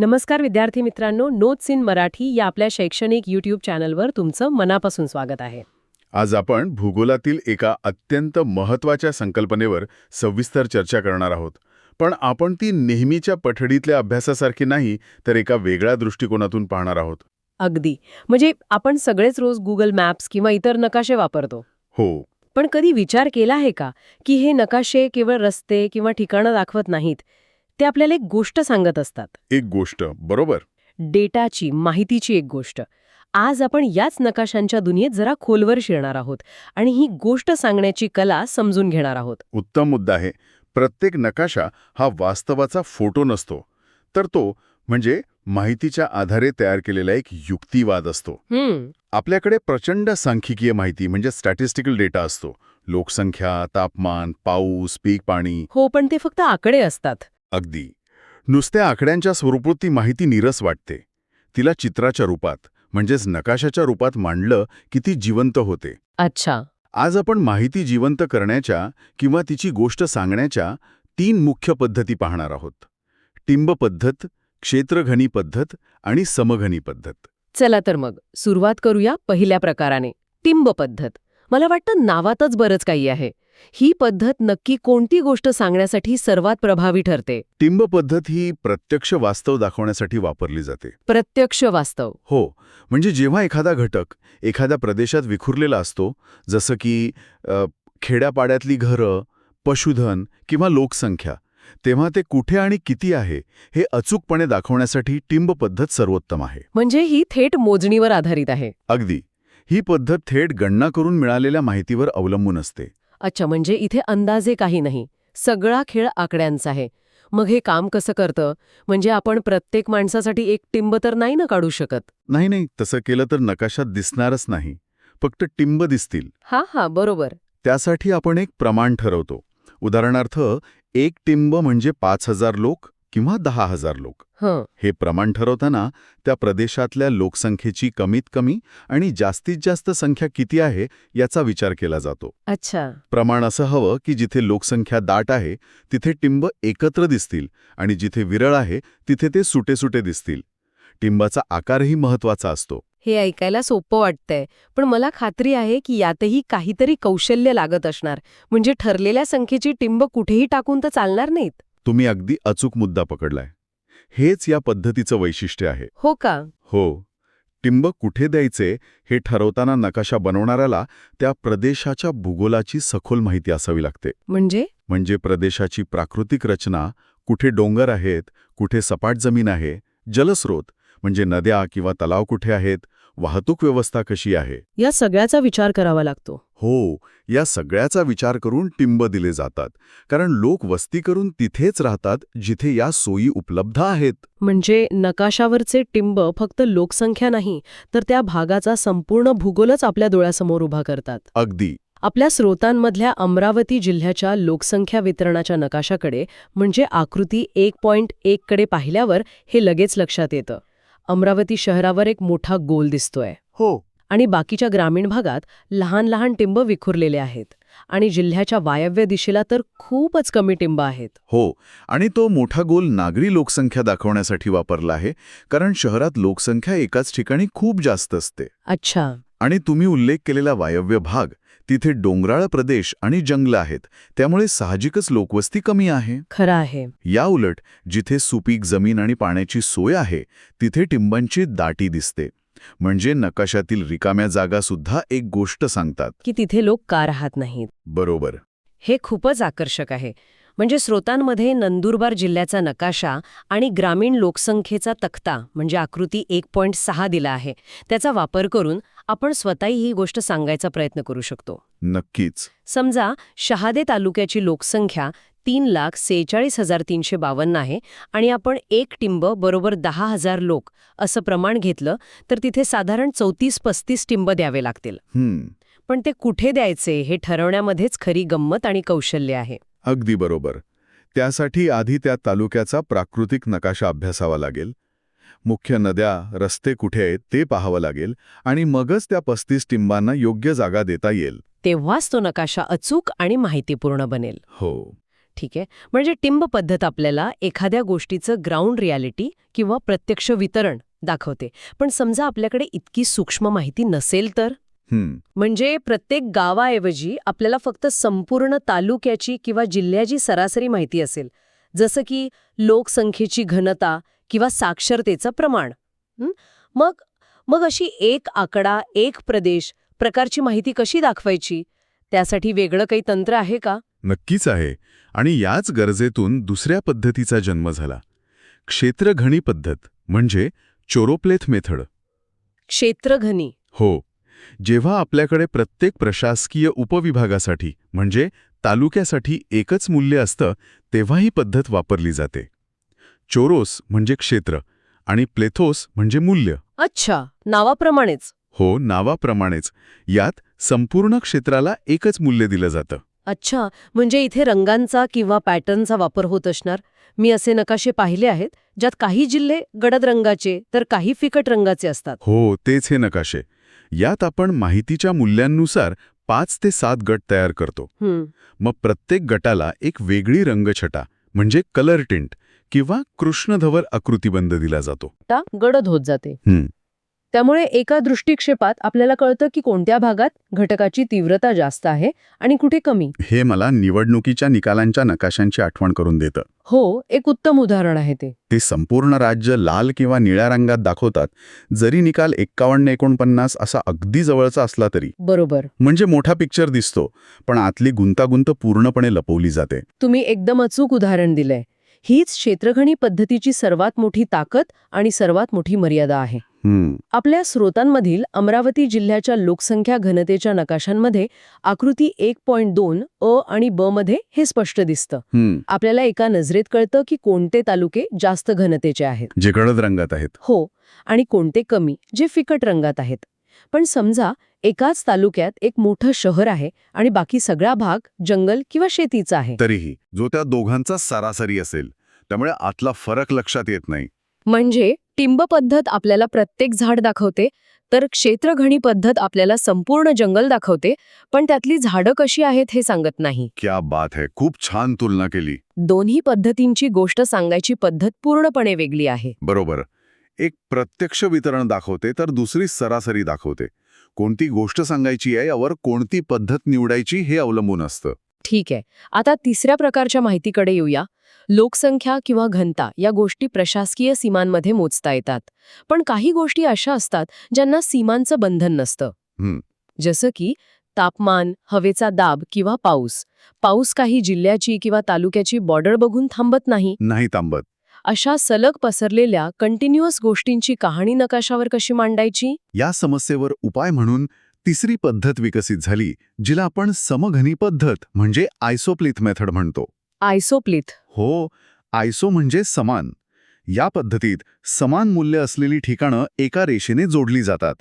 नमस्कार विद्यार्थी मित्रांनो, नोट्स इन मराठी या आपल्या शैक्षणिक यूट्यूब चॅनलवर तुमचं मनापासून स्वागत आहे. आज आपण भूगोलातील एका अत्यंत महत्त्वाच्या संकल्पनेवर सविस्तर चर्चा करणार आहोत. पण आपण ती नेहमीच्या पठडीतल्या अभ्यासासारखी नाही, तर एका वेगळ्या दृष्टिकोनातून पाहणार आहोत. अगदी. म्हणजे आपण सगळेच रोज गुगल मॅप्स किंवा इतर नकाशे वापरतो. हो, पण कधी विचार केला आहे का की हे नकाशे केवळ रस्ते किंवा ठिकाणं दाखवत नाहीत, ते आपल्याला एक गोष्ट सांगत असतात. एक गोष्ट, बरोबर. डेटाची, माहितीची एक गोष्ट. आज आपण याच नकाशांच्या दुनियेत जरा खोलवर शिरणार आहोत आणि ही गोष्ट सांगण्याची कला समजून घेणार आहोत. उत्तम मुद्दा आहे. प्रत्येक नकाशा हा वास्तवाचा फोटो नसतो, तर तो म्हणजे माहितीच्या आधारे तयार केलेला एक युक्तिवाद असतो. आपल्याकडे प्रचंड सांख्यिकीय माहिती म्हणजे स्टॅटिस्टिकल डेटा असतो. लोकसंख्या, तापमान, पाऊस, पीक पाणी. हो, पण ते फक्त आकडे असतात. अगदी. नुसत्या आकड्यांच्या स्वरूपात ती माहिती नीरस वाटते. तिला चित्राच्या रूपात म्हणजेच नकाशाच्या रूपात मांडलं की ती जिवंत होते. अच्छा. आज आपण माहिती जिवंत करण्याच्या किंवा तिची गोष्ट सांगण्याच्या 3 मुख्य पद्धती पाहणार आहोत. टिंब पद्धत, क्षेत्रघनी पद्धत आणि समघनी पद्धत. चला तर मग सुरुवात करूया पहिल्या प्रकाराने, टिंब पद्धत. मला वाटतं नावातच बरंच काही आहे. ही पद्धत नक्की कोणती गोष्ट सांगण्यासाठी सर्वात प्रभावी ठरते? टिंब पद्धत ही प्रत्यक्ष वास्तव दाखवण्यासाठी वापरली जाते. प्रत्यक्ष वास्तव. हो, म्हणजे जेव्हा एखादा घटक एखाद्या प्रदेशात विखुरलेला असतो, जसं की खेड्यापाड्यातली घरं, पशुधन किंवा लोकसंख्या, तेव्हा ते कुठे आणि किती आहे हे अचूकपणे दाखवण्यासाठी टिंब पद्धत सर्वोत्तम आहे. म्हणजे ही थेट मोजणीवर आधारित आहे. अगदी. ही पद्धत थेट गणना करून मिळालेल्या माहितीवर अवलंबून असते. अच्छा, म्हणजे इथे अंदाजे काही नाही, सगळा खेळ आकड्यांचा आहे. मग हे काम कसं करतं? म्हणजे आपण प्रत्येक माणसासाठी एक टिंब तर नाही ना काढू शकत? नाही, तसं केलं तर नकाशात दिसणारच नाही. फक्त टिंब दिसतील. हा, बरोबर. त्यासाठी आपण एक प्रमाण ठरवतो. उदाहरणार्थ, एक टिंब म्हणजे 5,000 लोक किंवा 10,000 लोक. हे प्रमाण ठरवताना त्या प्रदेशातल्या लोकसंख्येची कमीत कमी आणि जास्तीत जास्त संख्या किती आहे याचा विचार केला जातो. अच्छा. प्रमाण असं हवं की जिथे लोकसंख्या दाट आहे तिथे टिंब एकत्र दिसतील आणि जिथे विरळ आहे तिथे ते सुटे दिसतील. टिंबाचा आकारही महत्वाचा असतो. हे ऐकायला सोपं वाटतंय, पण मला खात्री आहे की यातही काहीतरी कौशल्य लागत असणार. म्हणजे ठरलेल्या संख्येची टिंब कुठेही टाकून तर चालणार नाहीत. तुम्ही अगदी अचूक मुद्दा पकडलाय. हेच या पद्धतीचं वैशिष्ट्य आहे. हो का? हो. टिंब कुठे द्यायचे हे ठरवताना नकाशा बनवणाऱ्याला त्या प्रदेशाच्या भूगोलाची सखोल माहिती असावी लागते. म्हणजे प्रदेशाची प्राकृतिक रचना, कुठे डोंगर आहेत, कुठे सपाट जमीन आहे, जलस्रोत म्हणजे नद्या किंवा तलाव कुठे आहेत, वाहतूक व्यवस्था कशी आहे, या सगळ्याचा विचार करावा लागतो. हो, या सगळ्याचा विचार करून टिंब दिले जातात. कारण लोक वस्ती करून तिथेच राहतात जिथे या सोयी उपलब्ध आहेत. म्हणजे नकाशावरचे टिंब फक्त लोकसंख्या नाही, तर त्या भागाचा संपूर्ण भूगोलच आपल्या डोळ्यासमोर उभा करतात. अगदी. आपल्या स्रोतांमधल्या अमरावती जिल्ह्याच्या लोकसंख्या वितरणाच्या नकाशाकडे म्हणजे आकृती 1.1 कडे पाहिल्यावर हे लगेच लक्षात येतं. अमरावती शहरावर एक मोठा गोल दिसतोय. हो. आणि बाकीच्या ग्रामीण भागात लहान लहान टिंब विखुरलेले आहेत. आणि जिल्ह्याच्या वायव्य दिशेला तर खूपच कमी टिंब आहेत. हो, आणि तो मोठा गोल नागरी लोकसंख्या दाखवण्यासाठी वापरला आहे, कारण शहरात लोकसंख्या एकाच ठिकाणी खूप जास्त असते. अच्छा. आणि तुम्ही उल्लेख केलेला वायव्य भाग, तिथे डोंगराळ प्रदेश आणि जंगल आहेत, त्यामुळे साहजिकच लोकवस्ती कमी आहे. खरं आहे. या उलट जिथे सुपीक जमीन आणि पाण्याची सोय आहे तिथे टिंबांची दाटी दिसते. म्हणजे नकाशातील रिकाम्या जागा सुद्धा एक गोष्ट सांगतात की तिथे लोक का राहत नाहीत. बरोबर. हे खूपच आकर्षक आहे. म्हणजे स्रोतांमध्ये नंदुरबार जिल्ह्याचा नकाशा आणि ग्रामीण लोकसंख्येचा तक्ता म्हणजे आकृती 1.6 दिला आहे. त्याचा वापर करून आपण स्वतःही ही गोष्ट सांगायचा प्रयत्न करू शकतो. नक्कीच. समजा शहादे तालुक्याची लोकसंख्या 3,46,352 आहे आणि आपण एक टिंब बरोबर 10,000 लोक असं प्रमाण घेतलं तर तिथे साधारण 34-35 टिंब द्यावे लागतील. पण ते कुठे द्यायचे हे ठरवण्यामध्येच खरी गंमत आणि कौशल्य आहे. अगदी बरोबर. त्यासाठी आधी त्या तालुक्याचा प्राकृतिक नकाशा अभ्यासावा लागेल. मुख्य नद्या, रस्ते कुठे आहेत ते पाहावं लागेल आणि मगच त्या 35 टिंबांना योग्य जागा देता येईल. तेव्हाच तो नकाशा अचूक आणि माहितीपूर्ण बनेल. हो. ठीक आहे. म्हणजे टिंब पद्धत आपल्याला एखाद्या गोष्टीचं ग्राउंड रियालिटी किंवा प्रत्यक्ष वितरण दाखवते. पण समजा आपल्याकडे इतकी सूक्ष्म माहिती नसेल तर? म्हणजे प्रत्येक गावाऐवजी आपल्याला फक्त संपूर्ण तालुक्याची किंवा जिल्ह्याची सरासरी माहिती असेल, जसं की लोकसंख्येची घनता किंवा साक्षरतेचं प्रमाण. मग मग अशी एक आकडा, एक प्रदेश प्रकारची माहिती कशी दाखवायची? त्यासाठी वेगळं काही तंत्र आहे का? नक्कीच आहे. आणि याच गरजेतून दुसऱ्या पद्धतीचा जन्म झाला. क्षेत्रघणी पद्धत म्हणजे चोरोप्लेथ मेथड. क्षेत्रघनी. हो. जेव्हा आपल्याकडे प्रत्येक प्रशासकीय उपविभागासाठी म्हणजे तालुक्यासाठी एकच मूल्य असतं, तेव्हा ही पद्धत वापरली जाते. चोरोस म्हणजे क्षेत्र आणि प्लेथोस म्हणजे मूल्य. अच्छा, नावाप्रमाणेच. हो, नावाप्रमाणेच. यात संपूर्ण क्षेत्राला एकच मूल्य दिलं जातं. अच्छा, म्हणजे इथे रंगांचा किंवा पॅटर्नचा वापर होत असणार. मी असे नकाशे पाहिले आहेत ज्यात काही जिल्हे गडद रंगाचे तर काही फिकट रंगाचे असतात. हो, तेच हे नकाशे. यात आपण माहितीच्या मूल्यांनुसार 5 ते 7 गट तयार करतो. मग प्रत्येक गटाला एक वेगळी रंगछटा म्हणजे कलर टिंट किंवा कृष्णधवर आकृतिबंध दिला जातो. गडद होत जाते. त्यामुळे एका दृष्टिक्षेपात आपल्याला कळतं की कोणत्या भागात घटकाची तीव्रता जास्त आहे आणि कुठे कमी. हे मला निवडणुकीच्या निकालांच्या नकाशांची आठवण करून देतं. हो, एक उत्तम उदाहरण आहे ते. ते संपूर्ण राज्य लाल किंवा निळ्या रंगात दाखवतात, जरी निकाल 51-49 असा अगदी जवळचा असला तरी. बरोबर. म्हणजे मोठा पिक्चर दिसतो, पण आतली गुंतागुंत पूर्णपणे लपवली जाते. तुम्ही एकदम अचूक उदाहरण दिलंय. हीच क्षेत्रघणी पद्धतीची सर्वात मोठी ताकद आणि सर्वात मोठी मर्यादा आहे. आपल्या स्रोतांमधील अमरावती जिल्ह्याच्या लोकसंख्या घनतेच्या नकाशांमध्ये आकृती 1.2 अ आणि ब मध्ये हे स्पष्ट दिसतं. आपल्याला एका नजरेत कळतं की कोणते तालुके जास्त घनतेचे आहेत, जे गडद रंगात आहेत. हो, आणि कोणते कमी, जे फिकट रंगात आहेत. पण समजा एकाच तालुक्यात एक मोठं शहर आहे आणि बाकी सगळा भाग जंगल किंवा शेतीचा आहे. तरीही जो त्या दोघांचा सरासरी असेल, त्यामुळे आतला फरक लक्षात येत नाही. म्हणजे टिंब पद्धत आपल्याला प्रत्येक झाड दाखवते, तर क्षेत्रघणी पद्धत आपल्याला संपूर्ण जंगल दाखवते, पण त्यातली झाडं कशी आहेत हे सांगत नाही. क्या बात है, खूप छान तुलना केली. दोन्ही पद्धतींची गोष्ट सांगायची पद्धत पूर्णपणे वेगळी आहे. बरोबर. एक प्रत्यक्ष वितरण दाखवते तर दुसरी सरासरी दाखवते. कोणती गोष्ट सांगायची आहे यावर कोणती पद्धत निवडायची हे अवलंबून असतं. ठीक आहे. आता तिसऱ्या प्रकारच्या माहितीकडे येऊया. लोकसंख्या किंवा घनता या गोष्टी प्रशासकीय सीमांमध्ये मोजता येतात. पण काही गोष्टी अशा असतात ज्यांना सीमांचं बंधन नसतं. जसं की तापमान, हवेचा दाब किंवा पाऊस. पाऊस काही जिल्ह्याची किंवा तालुक्याची बॉर्डर बघून थांबत नाही. थांबत. अशा सलग पसरलेल्या कंटिन्युअस गोष्टींची कहाणी नकाशावर कशी मांडायची? या समस्येवर उपाय म्हणून तिसरी पद्धत विकसित झाली, जिला आपण समघनी पद्धत म्हणजे आयसोप्लिथ मेथड म्हणतो. आयसोप्लिथ. हो, आयसो म्हणजे समान. या पद्धतीत समान मूल्य असलेली ठिकाणं एका रेषेने जोडली जातात.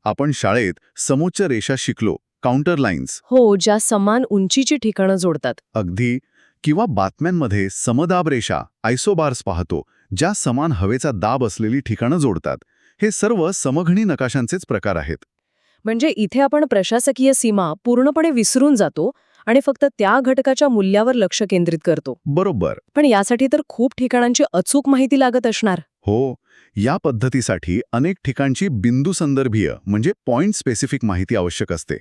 आपण शाळेत समोच्च रेषा शिकलो, काउंटर लाईन्स. हो, ज्या समान उंचीची ठिकाणं जोडतात. अगदी. किंवा बातम्यांमध्ये समदाब रेषा आयसोबार्स पाहतो, ज्या समान हवेचा दाब असलेली ठिकाणं जोडतात. हे सर्व समघनी नकाशांचेच प्रकार आहेत. म्हणजे इथे आपण प्रशासकीय सीमा पूर्णपणे विसरून जातो आणि फक्त त्या घटकाच्या मूल्यावर लक्ष केंद्रित करतो. बरोबर. पण यासाठी तर खूप ठिकाणांची अचूक माहिती लागत असणार. हो, या पद्धतीसाठी अनेक ठिकाणची बिंदू संदर्भीय म्हणजे पॉइंट स्पेसिफिक माहिती आवश्यक असते.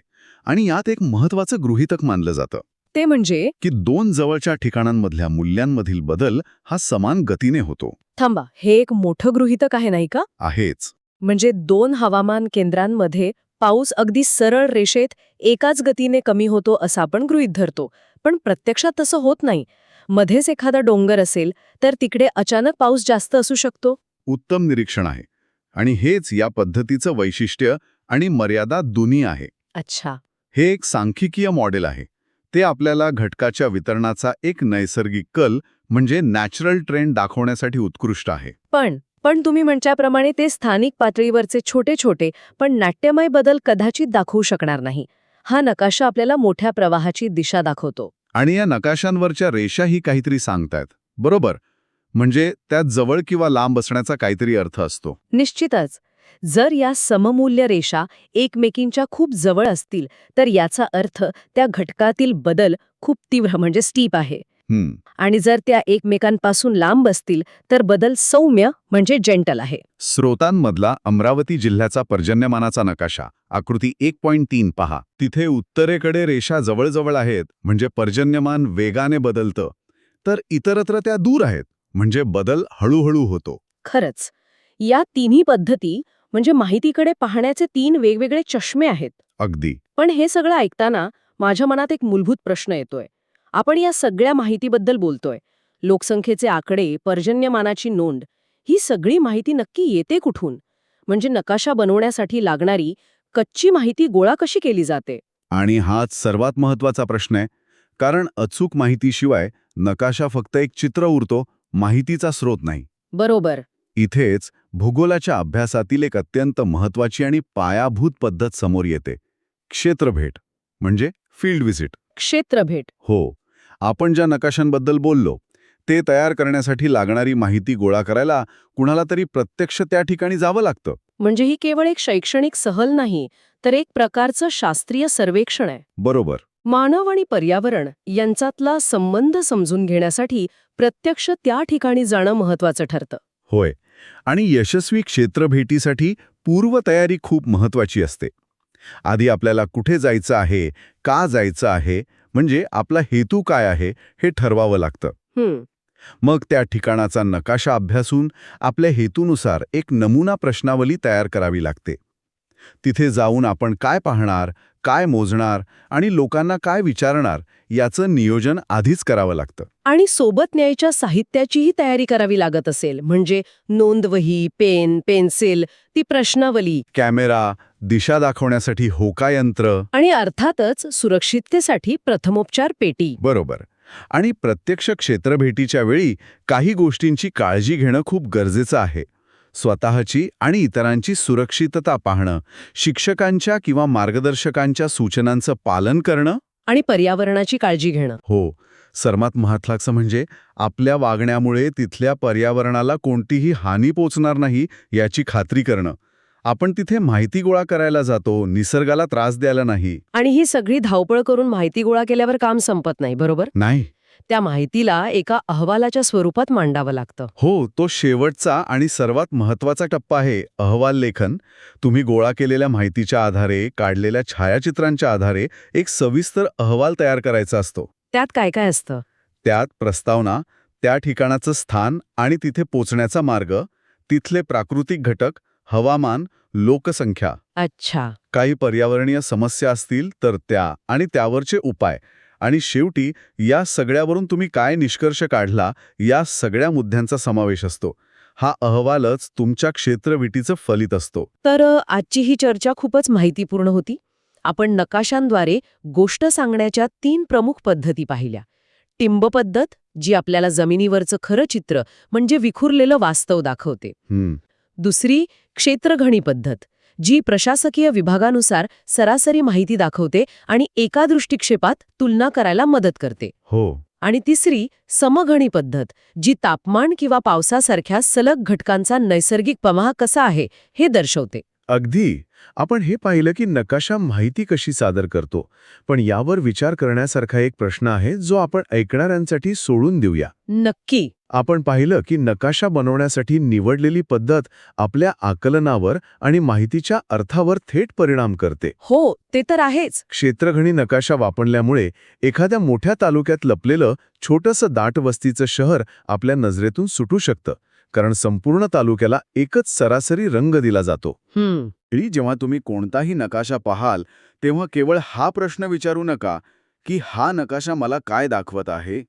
आणि यात एक महत्वाचं गृहीतक मानलं जातं. ते म्हणजे की दोन जवळच्या ठिकाणांमधल्या मूल्यांमधील बदल हा समान गतीने होतो. थांबा, हे एक मोठं गृहीतक आहे नाही का? आहेच. म्हणजे दोन हवामान केंद्रांमध्ये पाऊस अगदी सरळ रेषेत एकाच गतीने कमी होतो असं आपण गृहीत धरतो. पण प्रत्यक्षात तसं होत नाही. मध्येच एखादा डोंगर असेल तर तिकडे अचानक पाऊस जास्त असू शकतो. उत्तम निरीक्षण आहे. आणि हेच या पद्धतीचं वैशिष्ट्य आणि मर्यादा दोन्ही आहे. अच्छा. हे एक सांख्यिकीय मॉडेल आहे. ते आपल्याला घटकाच्या वितरणाचा एक नैसर्गिक कल म्हणजे नॅचरल ट्रेंड दाखवण्यासाठी उत्कृष्ट आहे. पण तुम्ही म्हटल्याप्रमाणे ते स्थानिक पातळीवरचे छोटे छोटे पण नाट्यमय बदल कदाचित दाखवू शकणार नाही. हा नकाशा आपल्याला मोठ्या प्रवाहाची दिशा दाखवतो. आणि या नकाशांवरच्या रेषाही काहीतरी सांगतायत. बरोबर. म्हणजे त्यात जवळ किंवा लांब असण्याचा काहीतरी अर्थ असतो. निश्चितच. जर या सममूल्य रेषा एकमेकींच्या खूप जवळ असतील तर याचा अर्थ त्या घटकातील बदल खूप तीव्र म्हणजे स्टीप आहे. आणि जर त्या एकमेकांपासून लांब असतील तर बदल सौम्य म्हणजे जेंटल आहे. स्रोतांमधला अमरावती जिल्ह्याचा पर्जन्यमानाचा नकाशा आकृती 1.3 पहा. तिथे उत्तरेकडे रेषा जवळजवळ आहेत म्हणजे पर्जन्यमान वेगाने बदलतं, तर इतरत्र त्या दूर आहेत म्हणजे बदल हळूहळू होतो. खरंच, या तिन्ही पद्धती म्हणजे माहितीकडे पाहण्याचे 3 वेगवेगळे चष्मे आहेत. अगदी. पण हे सगळं ऐकताना माझ्या मनात एक मूलभूत प्रश्न येतोय. आपण या सगळ्या माहितीबद्दल बोलतोय, लोकसंख्येचे आकडे, पर्जन्यमानाची नोंद, ही सगळी माहिती नक्की येते कुठून? म्हणजे नकाशा बनवण्यासाठी लागणारी कच्ची माहिती गोळा कशी केली जाते? आणि हाच सर्वात महत्वाचा प्रश्न आहे, कारण अचूक माहितीशिवाय नकाशा फक्त एक चित्र उरतो, माहितीचा स्रोत नाही. बरोबर. इथेच भूगोलाच्या अभ्यासातील एक अत्यंत महत्वाची आणि पायाभूत पद्धत समोर येते. क्षेत्रभेट म्हणजे फील्ड व्हिजिट. क्षेत्रभेट. हो, आपण ज्या नकाशांबद्दल बोललो ते तयार करण्यासाठी लागणारी माहिती गोळा करायला कुणाला तरी प्रत्यक्ष त्या ठिकाणी जावं लागतं. म्हणजे ही केवळ एक शैक्षणिक सहल नाही, तर एक प्रकारचं शास्त्रीय सर्वेक्षण आहे. बरोबर. मानव आणि पर्यावरण यांच्यातला संबंध समजून घेण्यासाठी प्रत्यक्ष त्या ठिकाणी जाणं महत्वाचं ठरतं. होय, आणि यशस्वी क्षेत्रभेटीसाठी पूर्वतयारी खूप महत्वाची असते. आधी आपल्याला कुठे जायचं आहे, का जायचं आहे, म्हणजे आपला हेतू काय आहे हे ठरवावं लागतं. मग त्या ठिकाणाचा नकाशा अभ्यासून आपल्या हेतूनुसार एक नमुना प्रश्नावली तयार करावी लागते. तिथे जाऊन आपण काय पाहणार, काय मोजणार आणि लोकांना काय विचारणार याचं नियोजन आधीच करावं लागतं. आणि सोबत न्यायच्या साहित्याचीही तयारी करावी लागत असेल, म्हणजे नोंदवही, पेन, पेन्सिल, ती प्रश्नावली, कॅमेरा, दिशा दाखवण्यासाठी होकायंत्र आणि अर्थातच सुरक्षिततेसाठी प्रथमोपचार पेटी. बरोबर. आणि प्रत्यक्ष क्षेत्रभेटीच्या वेळी काही गोष्टींची काळजी घेणं खूप गरजेचं आहे. स्वतःची आणि इतरांची सुरक्षितता पाहणं, शिक्षकांच्या किंवा मार्गदर्शकांच्या सूचनांचं पालन करणं आणि पर्यावरणाची काळजी घेणं. हो, सर्वात महत्त्वाचं म्हणजे आपल्या वागण्यामुळे तिथल्या पर्यावरणाला कोणतीही हानी पोचणार नाही याची खात्री करणं. आपण तिथे माहिती गोळा करायला जातो, निसर्गाला त्रास द्यायला नाही. आणि ही सगळी धावपळ करून माहिती गोळा केल्यावर काम संपत नाही, बरोबर? नाही. त्या माहितीला एका अहवालाच्या स्वरूपात मांडावं लागतं. हो, तो शेवटचा आणि सर्वात महत्त्वाचा टप्पा आहे अहवाल लेखन. तुम्ही गोळा केलेल्या माहितीच्या आधारे, काढलेल्या छायाचित्रांच्या आधारे एक सविस्तर अहवाल तयार करायचा असतो. त्यात काय काय असतं? त्यात प्रस्तावना, त्या ठिकाणाचं स्थान आणि तिथे पोचण्याचा मार्ग, तिथले प्राकृतिक घटक, हवामान, लोकसंख्या, अच्छा. काही पर्यावरणीय समस्या असतील तर त्या आणि त्यावरचे उपाय, आणि शेवटी या सगळ्यावरून तुम्ही काय निष्कर्ष काढला या सगळ्या मुद्द्यांचा समावेश असतो. हा अहवालच तुमच्या क्षेत्रभेटीचं फलित असतो. तर आजची ही चर्चा खूपच माहितीपूर्ण होती. आपण नकाशांद्वारे गोष्ट सांगण्याच्या 3 प्रमुख पद्धती पाहिल्या. टिंब पद्धत, जी आपल्याला जमिनीवरचं खरं चित्र म्हणजे विखुरलेलं वास्तव दाखवते. दुसरी क्षेत्रगणी पद्धत, जी प्रशासकीय विभागानुसार सरासरी माहिती दाखवते आणि एका दृष्टिक्षेपात तुलना करायला मदत करते. हो. आणि तिसरी समगणी पद्धत, जी तापमान किंवा पावसासारख्या सलग घटकांचा नैसर्गिक प्रवाह कसा आहे हे दर्शवते. अगदी. आपण हे पाहिलं की नकाशा माहिती कशी सादर करतो, पण यावर विचार करण्यासारखा एक प्रश्न आहे जो आपण ऐकणाऱ्यांसाठी सोडून देऊया. नक्की. आपण पाहिलं की नकाशा बनवण्यासाठी निवडलेली पद्धत आपल्या आकलनावर आणि माहितीच्या अर्थावर थेट परिणाम करते. हो, ते तर आहेच. क्षेत्रगणी नकाशा वापरल्यामुळे एखाद्या मोठ्या तालुक्यात लपलेलं छोटंसं दाट वस्तीचं शहर आपल्या नजरेतून सुटू शकतं, कारण संपूर्ण तालुक्याला एकच सरासरी रंग दिला जातो. जेव्हा तुम्ही कोणताही नकाशा पाहाल तेव्हा केवळ हा प्रश्न विचारू नका की हा नकाशा मला काय दाखवत आहे,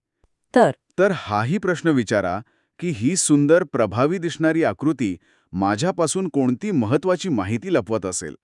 तर हाही प्रश्न विचारा की ही सुंदर प्रभावी दिसणारी आकृती माझ्यापासून कोणती महत्वाची माहिती लपवत असेल.